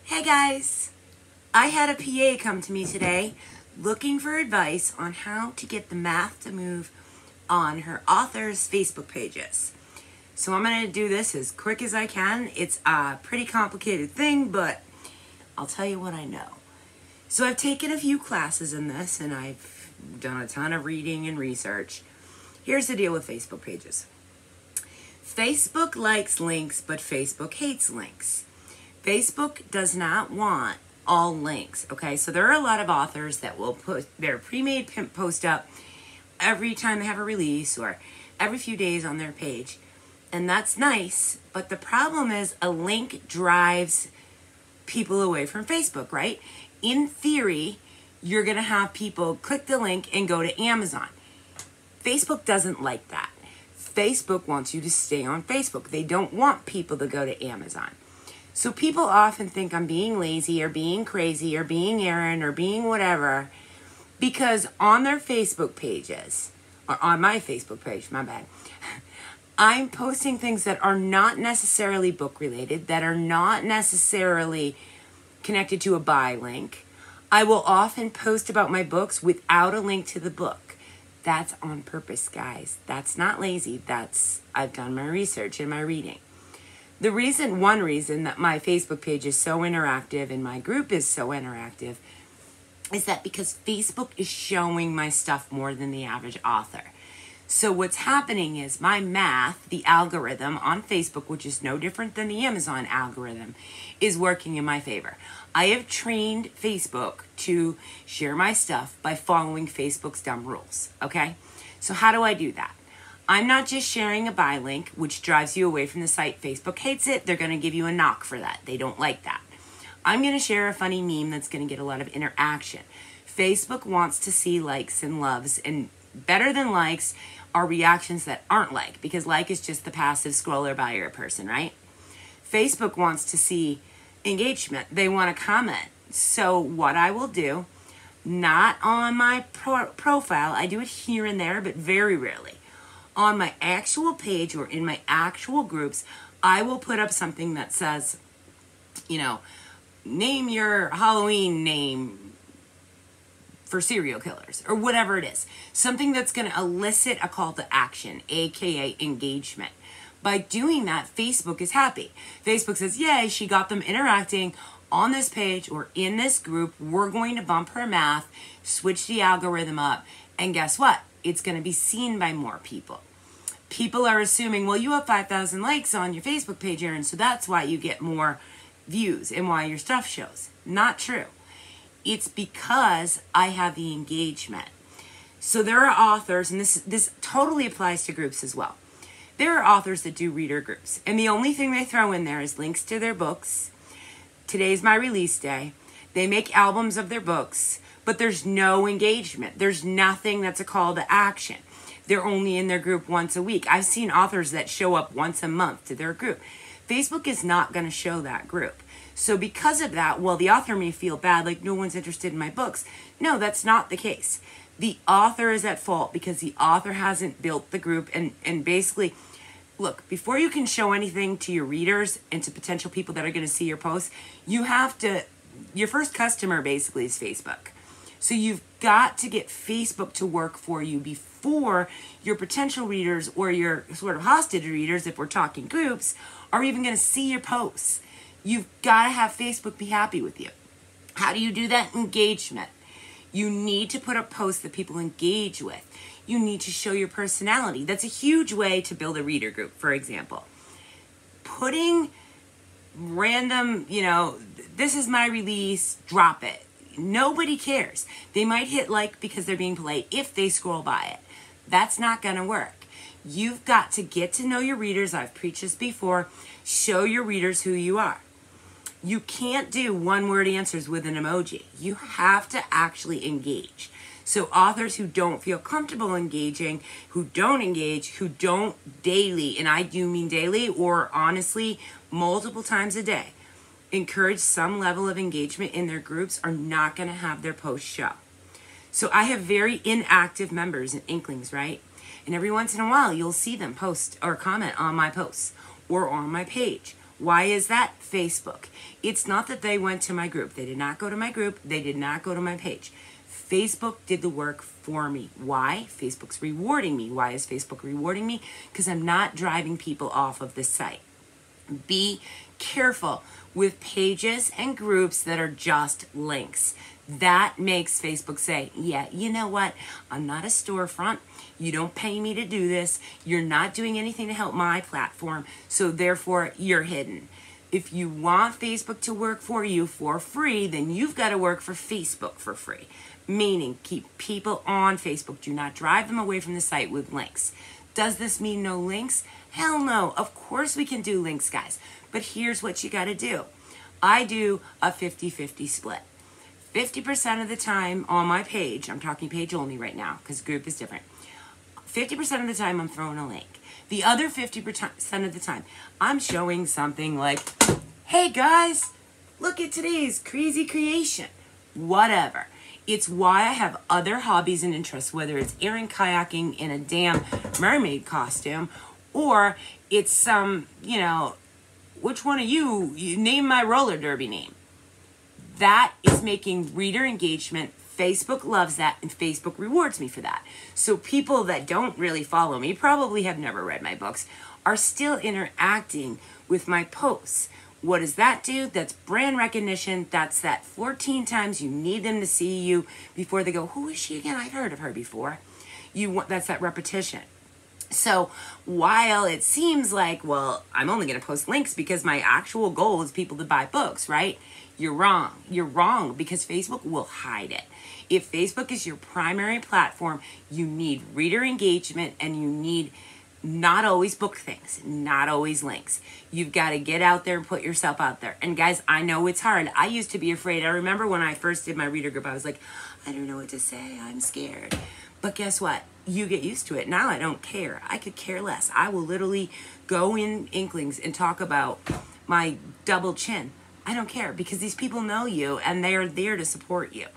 Hey guys, I had a PA come to me today looking for advice on how to get the math to move on her author's Facebook pages. So I'm going to do this as quick as I can. It's a pretty complicated thing, but I'll tell you what I know. So I've taken a few classes in this and I've done a ton of reading and research. Here's the deal with Facebook pages. Facebook likes links, but Facebook hates links. Facebook does not want all links, okay? So there are a lot of authors that will put their pre-made post up every time they have a release or every few days on their page. And that's nice, but the problem is a link drives people away from Facebook, right? In theory, you're gonna have people click the link and go to Amazon. Facebook doesn't like that. Facebook wants you to stay on Facebook. They don't want people to go to Amazon. So people often think I'm being lazy or being crazy or being Aaron or being whatever because on their Facebook pages, or on my Facebook page, my bad, I'm posting things that are not necessarily book related, that are not necessarily connected to a buy link. I will often post about my books without a link to the book. That's on purpose, guys. That's not lazy. I've done my research and my reading. One reason that my Facebook page is so interactive and my group is so interactive is that because Facebook is showing my stuff more than the average author. So what's happening is my math, the algorithm on Facebook, which is no different than the Amazon algorithm, is working in my favor. I have trained Facebook to share my stuff by following Facebook's dumb rules, okay? So how do I do that? I'm not just sharing a buy link, which drives you away from the site. Facebook hates it. They're going to give you a knock for that. They don't like that. I'm going to share a funny meme that's going to get a lot of interaction. Facebook wants to see likes and loves, and better than likes are reactions that aren't like, because like is just the passive scroller buyer person, right? Facebook wants to see engagement. They want to comment. So what I will do, not on my profile, I do it here and there, but very rarely. On my actual page or in my actual groups, I will put up something that says, name your Halloween name for serial killers or whatever it is. Something that's going to elicit a call to action, aka engagement. By doing that, Facebook is happy. Facebook says, yay, she got them interacting on this page or in this group. We're going to bump her math, switch the algorithm up, and guess what? It's going to be seen by more people. People are assuming, well, you have 5,000 likes on your Facebook page, Aaron, so that's why you get more views and why your stuff shows. Not true. It's because I have the engagement. So there are authors, and this totally applies to groups as well. There are authors that do reader groups, and the only thing they throw in there is links to their books. Today's my release day. They make albums of their books, but there's no engagement. There's nothing that's a call to action. They're only in their group once a week. I've seen authors that show up once a month to their group. Facebook is not going to show that group. So because of that, well, the author may feel bad, like no one's interested in my books. No, that's not the case. The author is at fault because the author hasn't built the group and basically, look, before you can show anything to your readers and to potential people that are going to see your posts, your first customer basically is Facebook. So you've got to get Facebook to work for you before your potential readers or your sort of hostage readers, if we're talking groups, are even going to see your posts. You've got to have Facebook be happy with you. How do you do that? Engagement. You need to put up posts that people engage with. You need to show your personality. That's a huge way to build a reader group, for example. Putting random, this is my release, drop it. Nobody cares. They might hit like because they're being polite if they scroll by it. That's not going to work. You've got to get to know your readers. I've preached this before. Show your readers who you are. You can't do one-word answers with an emoji. You have to actually engage. So authors who don't feel comfortable engaging, who don't engage, who don't daily, and I do mean daily or honestly multiple times a day, encourage some level of engagement in their groups are not going to have their posts show. So I have very inactive members and inklings, right? And every once in a while, you'll see them post or comment on my posts or on my page. Why is that? Facebook. It's not that they went to my group. They did not go to my group. They did not go to my page. Facebook did the work for me. Why? Facebook's rewarding me. Why is Facebook rewarding me? Because I'm not driving people off of the site. Be careful with pages and groups that are just links. That makes Facebook say, yeah, you know what? I'm not a storefront. You don't pay me to do this. You're not doing anything to help my platform. So therefore, you're hidden. If you want Facebook to work for you for free, then you've got to work for Facebook for free. Meaning, keep people on Facebook. Do not drive them away from the site with links. Does this mean no links? Hell no. Of course we can do links, guys. But here's what you got to do. I do a 50-50 split. 50% of the time on my page, I'm talking page only right now because group is different. 50% of the time I'm throwing a link. The other 50% of the time I'm showing something like, hey guys, look at today's crazy creation. Whatever. It's why I have other hobbies and interests, whether it's Erin kayaking in a damn mermaid costume, or it's some, which one of you name my roller derby name. That is making reader engagement. Facebook loves that, and Facebook rewards me for that. So people that don't really follow me, probably have never read my books, are still interacting with my posts. What does that do? That's brand recognition. That's that 14 times you need them to see you before they go, who is she again? I've heard of her before. That's that repetition. So while it seems like, well, I'm only going to post links because my actual goal is people to buy books, right? You're wrong. You're wrong because Facebook will hide it. If Facebook is your primary platform, you need reader engagement and you need not always book things, not always links. You've got to get out there and put yourself out there. And guys, I know it's hard. I used to be afraid. I remember when I first did my reader group, I was like, I don't know what to say. I'm scared. But guess what? You get used to it. Now I don't care. I could care less. I will literally go in Inklings and talk about my double chin. I don't care because these people know you and they are there to support you.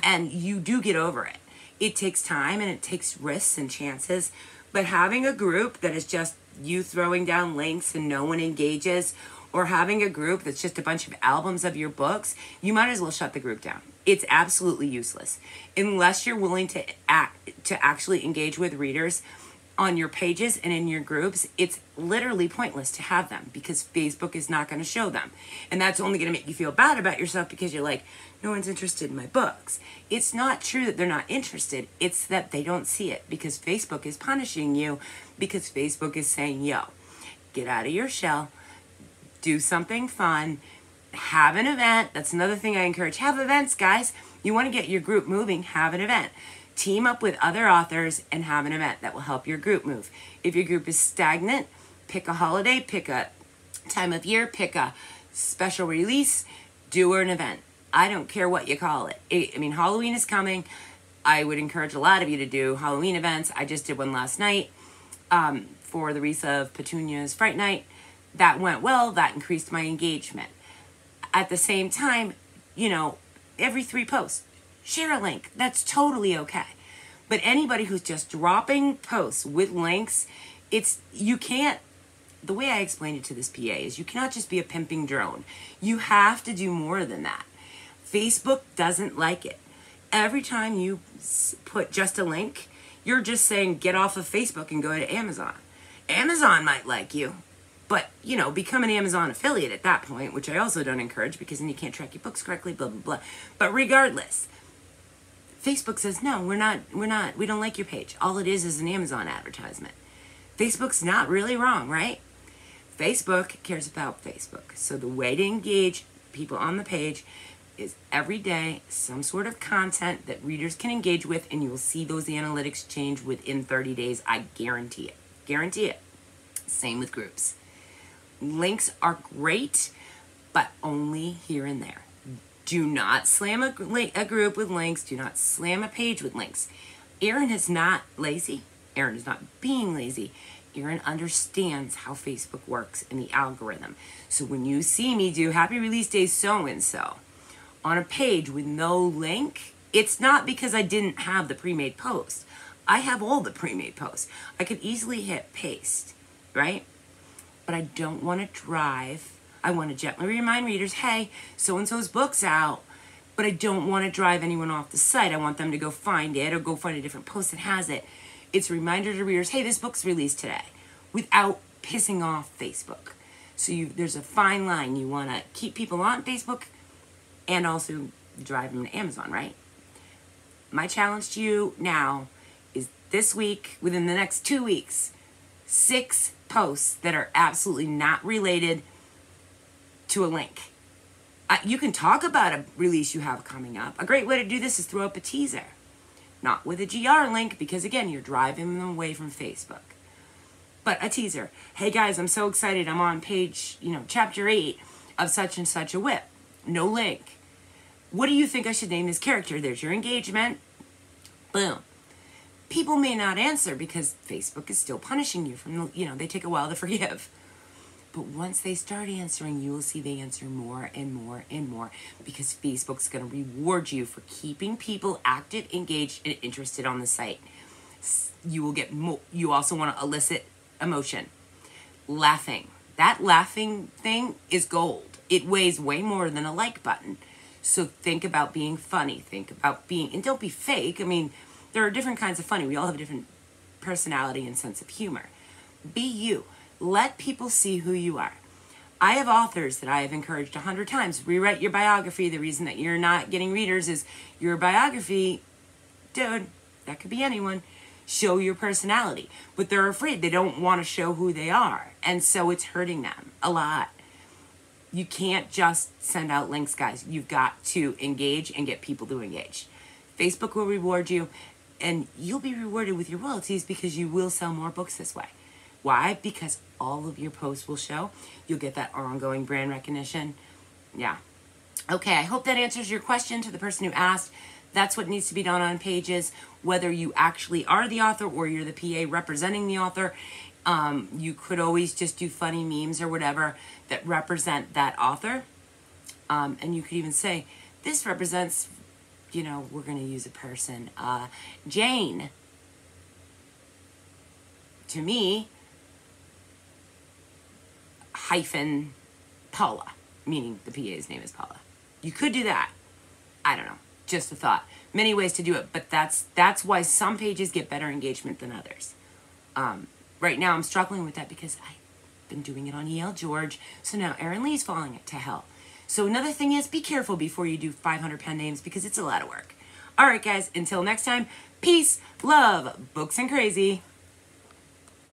And you do get over it. It takes time and it takes risks and chances. But having a group that is just you throwing down links and no one engages, or having a group that's just a bunch of albums of your books, you might as well shut the group down. It's absolutely useless. Unless you're willing to actually engage with readers on your pages and in your groups, it's literally pointless to have them because Facebook is not going to show them. And that's only going to make you feel bad about yourself because you're like, no one's interested in my books. It's not true that they're not interested. It's that they don't see it because Facebook is punishing you because Facebook is saying, yo, get out of your shell, do something fun, have an event. That's another thing I encourage. Have events, guys. You want to get your group moving, have an event. Team up with other authors and have an event that will help your group move. If your group is stagnant, pick a holiday, pick a time of year, pick a special release, do an event. I don't care what you call it. Halloween is coming. I would encourage a lot of you to do Halloween events. I just did one last night for the wreath of Petunia's Fright Night. That went well. That increased my engagement. At the same time, every 3 posts, share a link. That's totally okay. But anybody who's just dropping posts with links, you can't, the way I explained it to this PA is you cannot just be a pimping drone. You have to do more than that. Facebook doesn't like it. Every time you put just a link, you're just saying get off of Facebook and go to Amazon. Amazon might like you, but, become an Amazon affiliate at that point, which I also don't encourage because then you can't track your books correctly, blah, blah, blah. But regardless, Facebook says, no, we don't like your page. All it is an Amazon advertisement. Facebook's not really wrong, right? Facebook cares about Facebook. So the way to engage people on the page is every day some sort of content that readers can engage with, and you will see those analytics change within 30 days. I guarantee it. Guarantee it. Same with groups. Links are great, but only here and there. Do not slam a group with links. Do not slam a page with links. Erin is not lazy. Erin is not being lazy. Erin understands how Facebook works and the algorithm. So when you see me do happy release day so-and-so on a page with no link, it's not because I didn't have the pre-made post. I have all the pre-made posts. I could easily hit paste, right? But I don't want to drive I want to gently remind readers, hey, so-and-so's book's out, but I don't want to drive anyone off the site. I want them to go find it or go find a different post that has it. It's a reminder to readers, hey, this book's released today, without pissing off Facebook. So there's a fine line. You want to keep people on Facebook and also drive them to Amazon, right? My challenge to you now is this week, within the next 2 weeks, 6 posts that are absolutely not related to a link. You can talk about a release you have coming up. A great way to do this is throw up a teaser. Not with a GR link, because again, you're driving them away from Facebook. But a teaser. Hey guys, I'm so excited. I'm on page, chapter 8 of such and such a whip. No link. What do you think I should name this character? There's your engagement. Boom. People may not answer because Facebook is still punishing you from, they take a while to forgive. But once they start answering, you will see they answer more and more and more, because Facebook's going to reward you for keeping people active, engaged, and interested on the site. You will get more. You also want to elicit emotion. Laughing. That laughing thing is gold. It weighs way more than a like button. So think about being funny. Think about and don't be fake. I mean, there are different kinds of funny. We all have a different personality and sense of humor. Be you. Let people see who you are. I have authors that I have encouraged 100 times. Rewrite your biography. The reason that you're not getting readers is your biography, dude, that could be anyone. Show your personality. But they're afraid. They don't want to show who they are. And so it's hurting them a lot. You can't just send out links, guys. You've got to engage and get people to engage. Facebook will reward you, and you'll be rewarded with your royalties because you will sell more books this way. Why? Because all of your posts will show. You'll get that ongoing brand recognition. Yeah. Okay, I hope that answers your question to the person who asked. That's what needs to be done on pages, whether you actually are the author or you're the PA representing the author. You could always just do funny memes or whatever that represent that author. And you could even say, this represents, we're going to use a person. Jane, to me, hyphen Paula, meaning the PA's name is Paula. You could do that. I don't know. Just a thought. Many ways to do it, but that's why some pages get better engagement than others. Right now I'm struggling with that because I've been doing it on E.L. George, so now Erin Lee's falling to hell. So another thing is, be careful before you do 500 pen names because it's a lot of work. All right, guys, until next time, peace, love, books, and crazy.